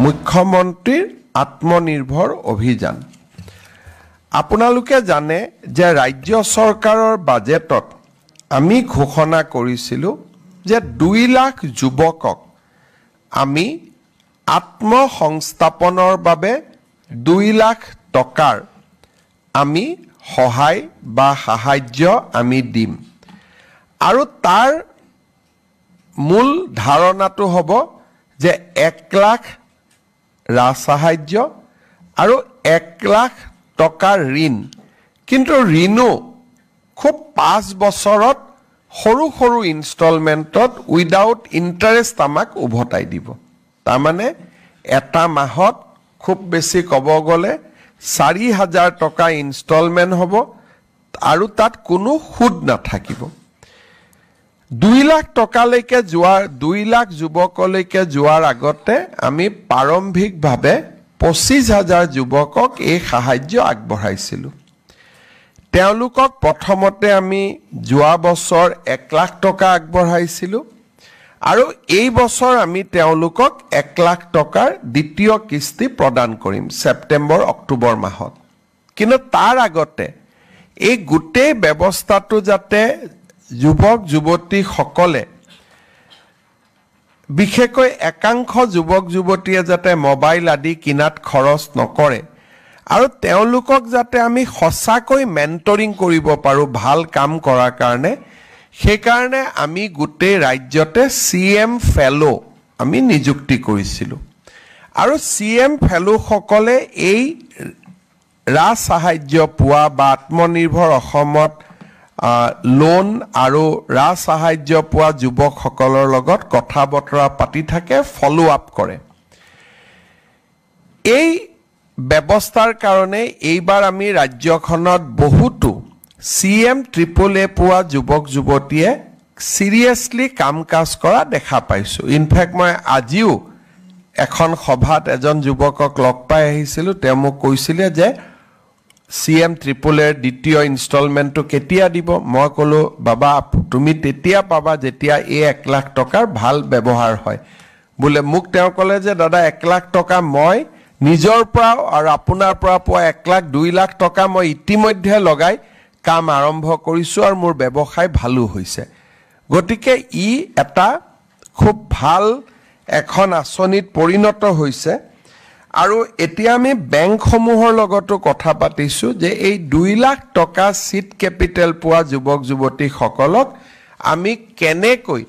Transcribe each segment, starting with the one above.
মুখ্যমন্ত্ৰীৰ আত্মনিৰ্ভৰ অভিযান আপোনালোকে জানে যে ৰাজ্য চৰকাৰৰ বাজেটত আমি ঘোষণা কৰিছিলো যে 2 লাখ যুৱকক আমি আত্মসংস্থাপনৰ বাবে 2 লাখ টকাৰ আমি সহায় বা সাহায্য আমি দিম আৰু তাৰ মূল ধাৰণাটো হ'ব যে 1 লাখ ৰাজসাহায্য আৰু 1 লাখ টকাৰ ঋণ কিন্তু ঋণো খুব 5 বছৰত সৰু সৰু ইনষ্টলমেন্টত উইদাউট ইন্টাৰেষ্ট আমাক উভতাই দিব তাৰ মানে এটা মাহত খুব বেছি ক'ব গ'লে 4000 টকা ইনষ্টলমেন্ট হ'ব আৰু তাত কোনো সুদ নাথাকিব 2 লাখ টকালৈকে যোৱাৰ 2 লাখ যুৱকলৈকে যোৱাৰ আগতে আমি প্ৰাৰম্ভিকভাৱে 25000 যুৱকক এই সাহায্য আগবঢ়াইছিলো তেওঁলোকক প্ৰথমতে আমি যোৱা বছৰ 1 লাখ টকা আগবঢ়াইছিলো আৰু এই বছৰ আমি তেওঁলোকক 1 লাখ টকাৰ দ্বিতীয় কিস্তি প্ৰদান কৰিম সেপ্টেম্বৰ অক্টোবৰ মাহত কিন্তু তাৰ আগতে এই গোটেই ব্যৱস্থাটো যাতে যুৱক যুৱতী সকলে বিশেষকৈ একাংশ যুৱক যুৱতীয়ে যাতে মোবাইল আদি কিনাত খৰচ নকৰে আৰু তেওঁলোকক যাতে আমি সঁচাকৈ মেন্টৰিং কৰিব পাৰো ভাল কাম কৰাৰ কাৰণে সেই কাৰণে আমি গোটেই ৰাজ্যতে সিএম ফেলো আমি নিযুক্তি কৰিছিলো আৰু সিএম ফেলো সকলে এই ৰাজ সাহায্য পোৱা বা আত্মনিৰ্ভৰ অসমত লোন আৰু ৰাজ সাহায্য পোৱা যুৱকসকলৰ লগত কথা বতৰা পাতি থাকে ফলো আপ কৰে এই ব্যৱস্থাৰ কাৰণে এইবাৰ আমি ৰাজ্যখনত বহুতো সিএম ট্ৰিপল এ পোৱা যুৱক যুৱতীয়ে সিৰিয়াসলি কাম কাজ কৰা দেখা পাইছো ইনফেক্ট মই আজিও এখন সভাত এজন যুৱকক লগ পাই আহিছিলো তেওঁ মোক কৈছিলে যে সিএম ট্ৰিপল এৰ দ্বিতীয় ইনষ্টলমেন্টটো কেতিয়া দিব মই কলো বাবা তুমি তেতিয়া পাবা যেতিয়া এই 1 লাখ টকাৰ ভাল ব্যৱহাৰ হয় বলে মোক তেওঁ কলে যে দাদা 1 লাখ টকা মই নিজৰ পৰা আৰু আপোনাৰ পৰা পোৱা 1 লাখ 2 লাখ টকা মই ইতিমধ্যে লগাই কাম আৰম্ভ কৰিছো আৰু মোৰ ব্যৱসায় ভালো হৈছে গতিকে ই এটা খুব ভাল এখন আঁচনিত পৰিণত হৈছে আৰু এতিয়া আমি বেংকসমূহৰ লগতো কথা পাতিছো যে এই 2 লাখ টকা সিট ক্যাপিটেল পোৱা যুৱক যুৱতী সকলক আমি কেনেকৈ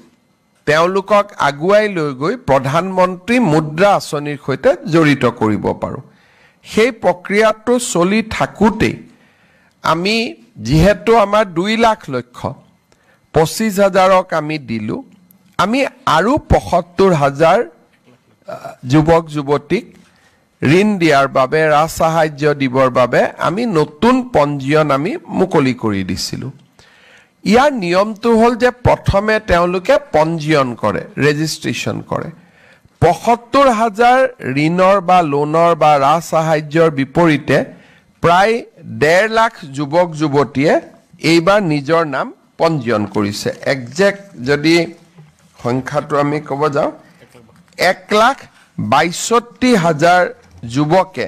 তেওঁলোকক আগুৱাই লৈ গৈ প্ৰধানমন্ত্ৰী মুদ্ৰা আঁচনিৰ সৈতে জড়িত কৰিব পাৰো সেই প্ৰক্ৰিয়াটো চলি থাকুতে আমি যেহেতু আমাৰ 2 লাখ লক্ষ্য 25000ক আমি দিলু আমি আৰু 75000 যুৱক যুৱতীক ঋণ দিয়াৰ বাবে ৰাজ সাহায্য দিবৰ বাবে আমি নতুন পঞ্জীয়ন আমি মুকলি কৰি দিছিলো ইয়াৰ নিয়মটো হল যে প্ৰথমে তেওঁলোকে পঞ্জীয়ন কৰে ৰেজিষ্ট্ৰেচন কৰে 75000 ঋণৰ বা লোনৰ বা ৰাজ সাহায্যৰ বিপৰীতে প্ৰায় 1.5 লাখ যুৱক যুৱতীয়ে এইবাৰ নিজৰ নাম পঞ্জীয়ন কৰিছে একজেক্ট যদি সংখ্যাটো আমি ক'ব যাও 1,62,000 যুৱকে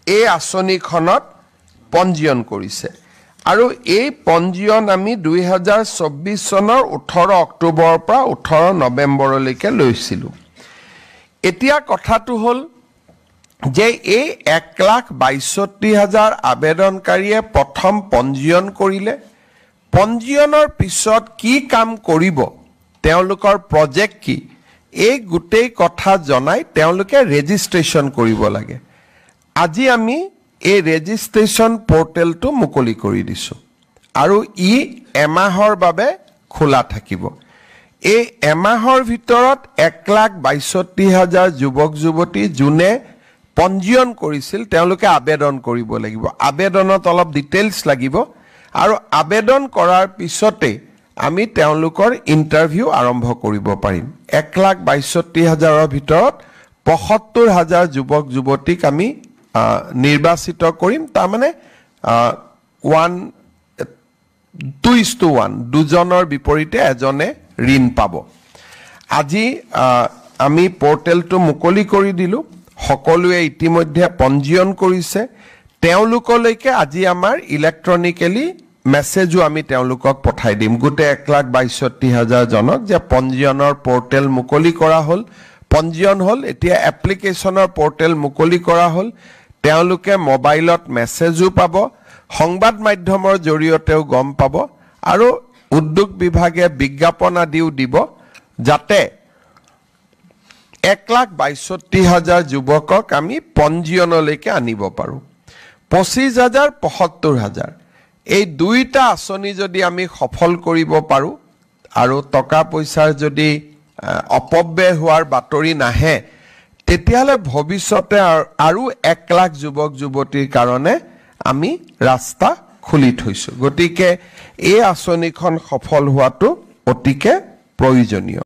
এই আঁচনিখনত পঞ্জীয়ন কৰিছে আৰু এই পঞ্জীয়ন আমি 2024 চনৰ 18 অক্টোবৰৰ পৰা 18 নৱেম্বৰলৈকে লৈছিলো এতিয়া কথাটো হল যে এই 1,62,000 আবেদনকাৰীয়ে প্ৰথম পঞ্জীয়ন কৰিলে পঞ্জীয়নৰ পিছত কি কাম কৰিব তেওঁলোকৰ প্ৰজেক্ট কি এই গোটেই কথা জনাই তেওঁলোকে ৰেজিষ্ট্ৰেচন কৰিব লাগে আজি আমি এই ৰেজিষ্ট্ৰেচন পোৰ্টেলটো মুকলি কৰি দিছো আৰু ই এমাহৰ বাবে খোলা থাকিব এই এমাহৰ ভিতৰত 1,62,000 যুৱক যুৱতী যোনে পঞ্জীয়ন কৰিছিল তেওঁলোকে আবেদন কৰিব লাগিব আবেদনত অলপ ডিটেইলছ লাগিব আৰু আবেদন কৰাৰ পিছতে আমি তেওঁলোকৰ ইন্টাৰভিউ আৰম্ভ কৰিব পাৰিম 1,62,000ৰ ভিতৰত 75000 যুৱক যুৱতীক আমি নিৰ্বাচিত কৰিম তাৰ মানে 2:1 দুজনৰ বিপৰীতে এজনে ঋণ পাব আজি আমি পোৰ্টেলটো মুকলি কৰি দিলোঁ সকলোৱে ইতিমধ্যে পঞ্জীয়ন কৰিছে তেওঁলোকলৈকে আজি আমাৰ ইলেক্ট্ৰনিক্যালি মেছেজও আমি তেওঁলোকক পঠাই দিম গোটে 1,62,000 জনক যে পঞ্জীয়নৰ পোৰ্টেল মুকলি কৰা হ'ল পঞ্জীয়ন হ'ল এতিয়া এপ্লিকেশনৰ পোৰ্টেল মুকলি কৰা হ'ল তেওঁলোকে মোবাইলত মেছেজও পাব সংবাদ মাধ্যমৰ জৰিয়তেও গম পাব আৰু উদ্যোগ বিভাগে বিজ্ঞাপন আদিও দিব যাতে 1,62,000 যুৱকক আমি পঞ্জীয়নলৈকে আনিব পাৰো 25,000 75,000 এই দুইটা আঁচনি যদি আমি সফল কৰিব পাৰো আৰু টকা পইচাৰ যদি অপব্যয় হোৱাৰ বাতৰি নাহে তেতিয়ালে ভৱিষ্যতে আৰু 1 লাখ যুৱক যুৱতীৰ কাৰণে আমি ৰাস্তা খুলি থৈছো গতিকে এই আঁচনিখন সফল হোৱাটো অতিকে প্ৰয়োজনীয়